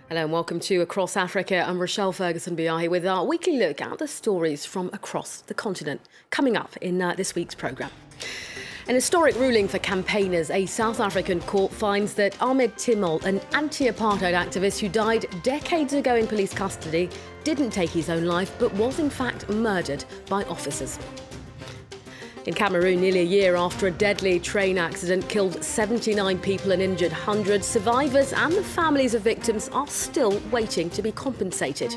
Hello and welcome to Across Africa. I'm Rochelle Ferguson-Biahi with our weekly look at the stories from across the continent, coming up in this week's programme. An historic ruling for campaigners. A South African court finds that Ahmed Timol, an anti-apartheid activist who died decades ago in police custody, didn't take his own life but was in fact murdered by officers. In Cameroon, nearly a year after a deadly train accident killed 79 people and injured hundreds, survivors and the families of victims are still waiting to be compensated.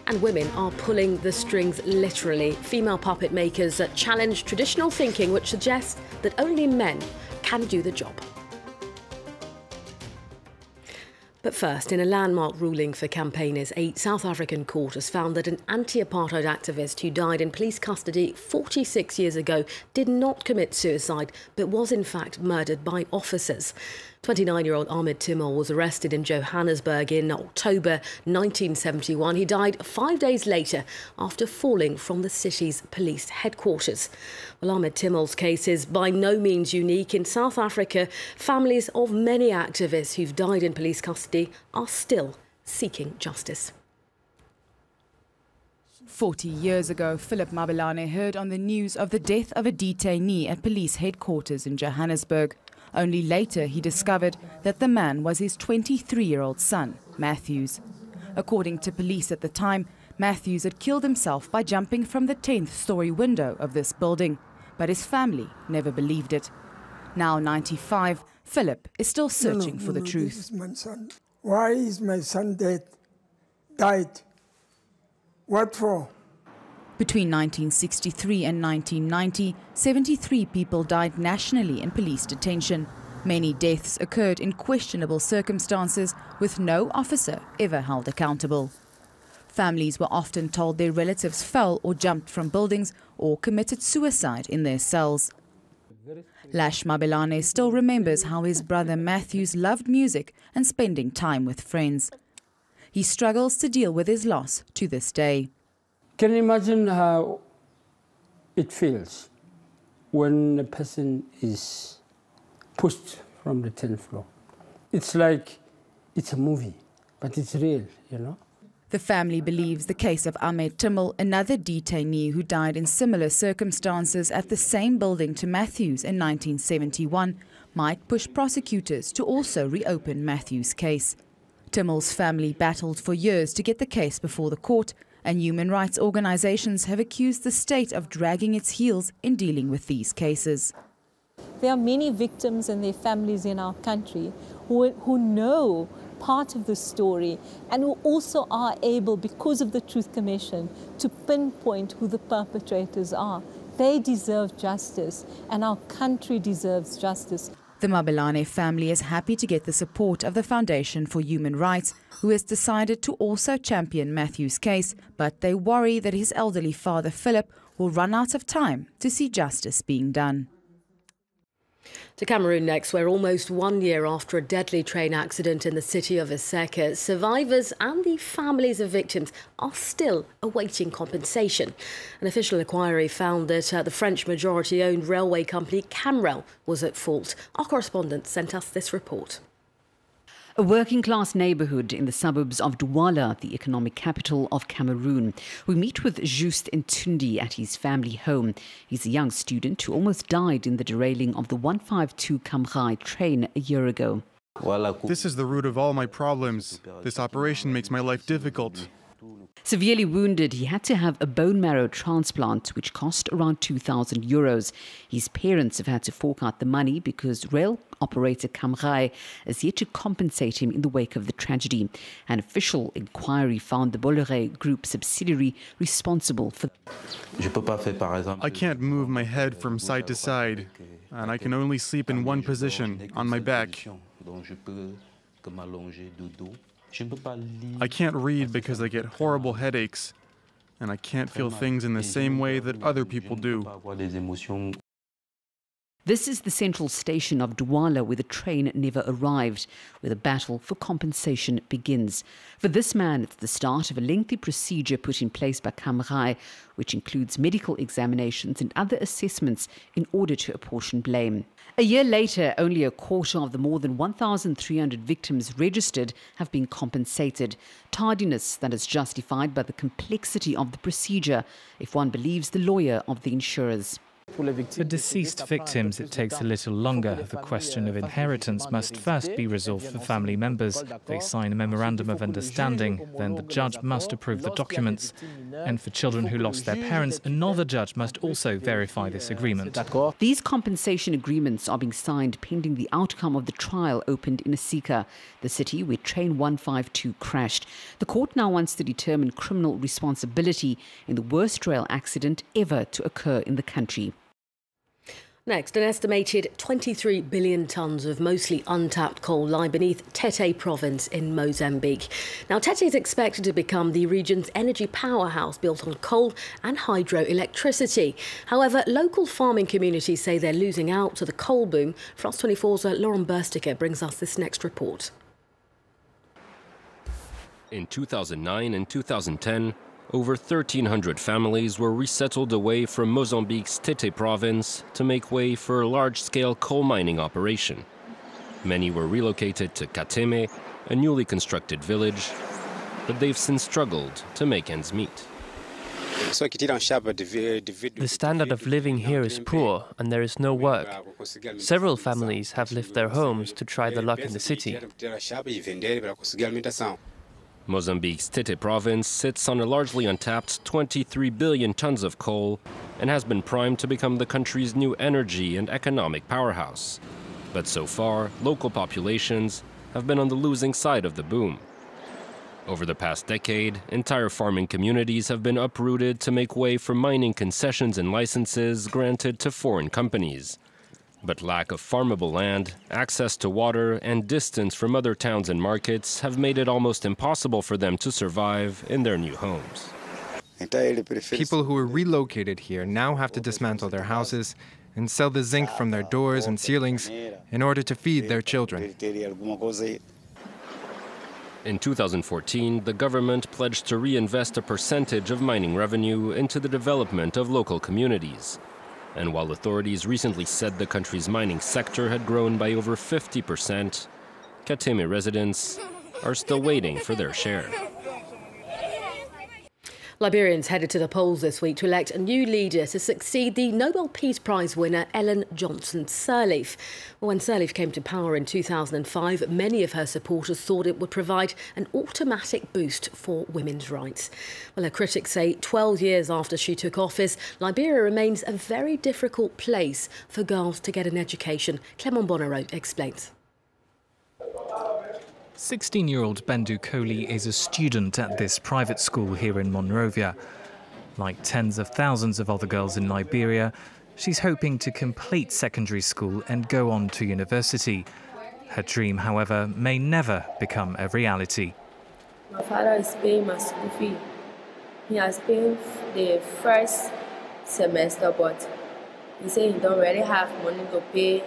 And women are pulling the strings literally. Female puppet makers challenge traditional thinking which suggests that only men can do the job. But first, in a landmark ruling for campaigners, a South African court has found that an anti-apartheid activist who died in police custody 46 years ago did not commit suicide, but was in fact murdered by officers. 29-year-old Ahmed Timol was arrested in Johannesburg in October 1971. He died 5 days later after falling from the city's police headquarters. Well, Ahmed Timol's case is by no means unique. In South Africa, families of many activists who've died in police custody are still seeking justice. 40 years ago, Philip Mabelane heard on the news of the death of a detainee at police headquarters in Johannesburg. Only later he discovered that the man was his 23-year-old son, Matthews. According to police at the time, Matthews had killed himself by jumping from the 10th-story window of this building, but his family never believed it. Now 95, Philip is still searching for the truth. This is my son. Why is my son dead? Died. What for? Between 1963 and 1990, 73 people died nationally in police detention. Many deaths occurred in questionable circumstances, with no officer ever held accountable. Families were often told their relatives fell or jumped from buildings or committed suicide in their cells. Lash Mabelane still remembers how his brother Matthews loved music and spending time with friends. He struggles to deal with his loss to this day. Can you imagine how it feels when a person is pushed from the 10th floor? It's like it's a movie, but it's real, you know? The family believes the case of Ahmed Timol, another detainee who died in similar circumstances at the same building to Matthews in 1971, might push prosecutors to also reopen Matthews' case. Timol's family battled for years to get the case before the court, and human rights organizations have accused the state of dragging its heels in dealing with these cases. There are many victims and their families in our country who know part of the story and who also are able, because of the Truth Commission, to pinpoint who the perpetrators are. They deserve justice, and our country deserves justice. The Mabelane family is happy to get the support of the Foundation for Human Rights, who has decided to also champion Matthew's case, but they worry that his elderly father, Philip, will run out of time to see justice being done. To Cameroon next, where almost 1 year after a deadly train accident in the city of Iseka, survivors and the families of victims are still awaiting compensation. An official inquiry found that the French majority-owned railway company Camrail was at fault. Our correspondent sent us this report. A working-class neighbourhood in the suburbs of Douala, the economic capital of Cameroon. We meet with Juste Ntundi at his family home. He's a young student who almost died in the derailing of the 152 Camrail train a year ago. This is the root of all my problems. This operation makes my life difficult. Severely wounded, he had to have a bone marrow transplant, which cost around €2,000. His parents have had to fork out the money because rail operator Camrail is yet to compensate him in the wake of the tragedy. An official inquiry found the Bolloré Group subsidiary responsible for. I can't move my head from side to side, and I can only sleep in one position, on my back. I can't read because I get horrible headaches, and I can't feel things in the same way that other people do. This is the central station of Douala, where the train never arrived, where the battle for compensation begins. For this man, it's the start of a lengthy procedure put in place by Camrail, which includes medical examinations and other assessments in order to apportion blame. A year later, only a quarter of the more than 1,300 victims registered have been compensated. Tardiness that is justified by the complexity of the procedure, if one believes the lawyer of the insurers. For deceased victims, it takes a little longer. The question of inheritance must first be resolved for family members. They sign a memorandum of understanding, then the judge must approve the documents. And for children who lost their parents, another judge must also verify this agreement. These compensation agreements are being signed pending the outcome of the trial opened in Asika, the city where train 152 crashed. The court now wants to determine criminal responsibility in the worst rail accident ever to occur in the country. Next, an estimated 23 billion tonnes of mostly untapped coal lie beneath Tete province in Mozambique. Now, Tete is expected to become the region's energy powerhouse built on coal and hydroelectricity. However, local farming communities say they're losing out to the coal boom. France 24's Lauren Bursticker brings us this next report. In 2009 and 2010, over 1,300 families were resettled away from Mozambique's Tete province to make way for a large-scale coal mining operation. Many were relocated to Kateme, a newly constructed village, but they've since struggled to make ends meet. The standard of living here is poor and there is no work. Several families have left their homes to try their luck in the city. Mozambique's Tete province sits on a largely untapped 23 billion tons of coal and has been primed to become the country's new energy and economic powerhouse. But so far, local populations have been on the losing side of the boom. Over the past decade, entire farming communities have been uprooted to make way for mining concessions and licenses granted to foreign companies. But lack of farmable land, access to water, and distance from other towns and markets have made it almost impossible for them to survive in their new homes. People who were relocated here now have to dismantle their houses and sell the zinc from their doors and ceilings in order to feed their children. In 2014, the government pledged to reinvest a percentage of mining revenue into the development of local communities. And while authorities recently said the country's mining sector had grown by over 50%, Kateme residents are still waiting for their share. Liberians headed to the polls this week to elect a new leader to succeed the Nobel Peace Prize winner Ellen Johnson Sirleaf. When Sirleaf came to power in 2005, many of her supporters thought it would provide an automatic boost for women's rights. Well, her critics say 12 years after she took office, Liberia remains a very difficult place for girls to get an education. Clement Bonnereau explains. 16-year-old Bendu Kohli is a student at this private school here in Monrovia. Like tens of thousands of other girls in Liberia, she's hoping to complete secondary school and go on to university. Her dream, however, may never become a reality. My father is paying my school fee. He has paid the first semester, but he said he don't really have money to pay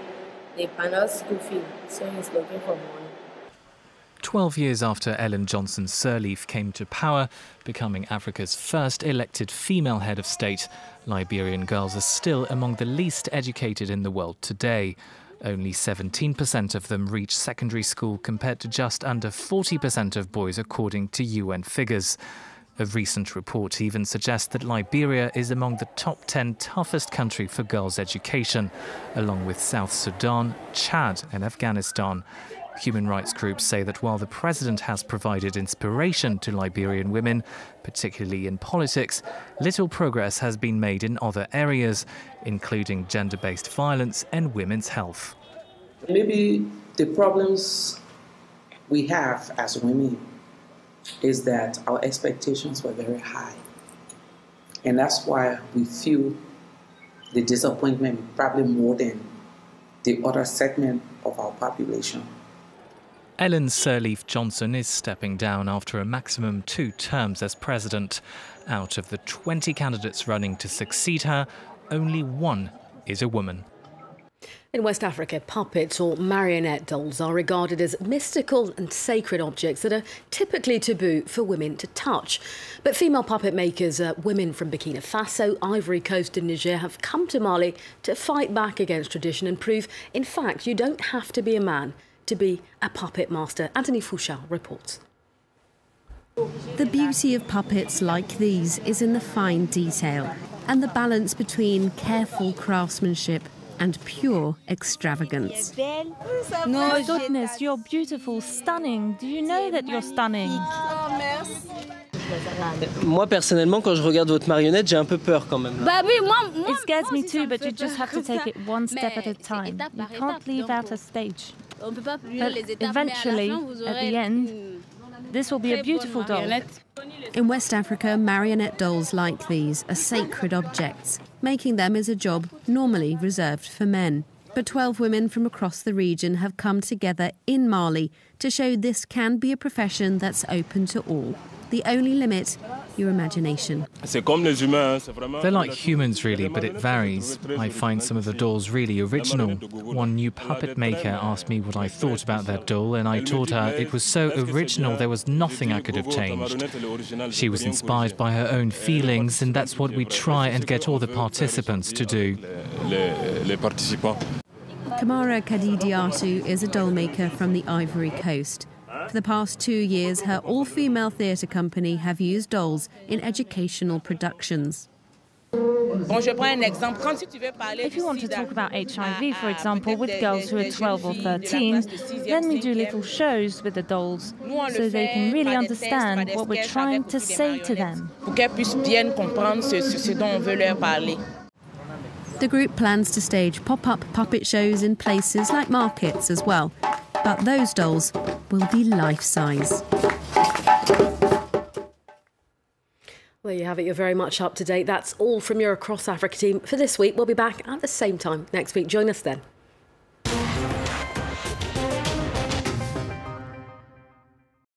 the final school fee, so he's looking for money. 12 years after Ellen Johnson Sirleaf came to power, becoming Africa's first elected female head of state, Liberian girls are still among the least educated in the world today. Only 17% of them reach secondary school compared to just under 40% of boys according to UN figures. A recent report even suggests that Liberia is among the top 10 toughest countries for girls' education, along with South Sudan, Chad and Afghanistan. Human rights groups say that while the president has provided inspiration to Liberian women, particularly in politics, little progress has been made in other areas, including gender-based violence and women's health. Maybe the problems we have as women is that our expectations were very high. And that's why we feel the disappointment probably more than the other segment of our population. Ellen Sirleaf Johnson is stepping down after a maximum 2 terms as president. Out of the 20 candidates running to succeed her, only one is a woman. In West Africa, puppets or marionette dolls are regarded as mystical and sacred objects that are typically taboo for women to touch. But female puppet makers, women from Burkina Faso, Ivory Coast and Niger, have come to Mali to fight back against tradition and prove, in fact, you don't have to be a man to be a puppet master. Anthony Fouchard reports. The beauty of puppets like these is in the fine detail and the balance between careful craftsmanship and pure extravagance. No, goodness, you're beautiful, stunning. Do you know that you're stunning? Moi, personnellement, quand je regarde votre marionnette, j'ai un peu peur quand même. It scares me too, but you just have to take it one step at a time. You can't leave out a stage. But eventually, at the end, this will be a beautiful doll. In West Africa, marionette dolls like these are sacred objects. Making them is a job normally reserved for men. But 12 women from across the region have come together in Mali to show this can be a profession that's open to all. The only limit, your imagination. They're like humans really, but it varies. I find some of the dolls really original. One new puppet maker asked me what I thought about their doll, and I told her it was so original there was nothing I could have changed. She was inspired by her own feelings, and that's what we try and get all the participants to do. Kamara Kadidiatu is a doll maker from the Ivory Coast. For the past 2 years, her all-female theatre company have used dolls in educational productions. If you want to talk about HIV, for example, with girls who are 12 or 13, then we do little shows with the dolls so they can really understand what we're trying to say to them. The group plans to stage pop-up puppet shows in places like markets as well. But those dolls will be life-size. There you have it. You're very much up to date. That's all from your Across Africa team for this week. We'll be back at the same time next week. Join us then.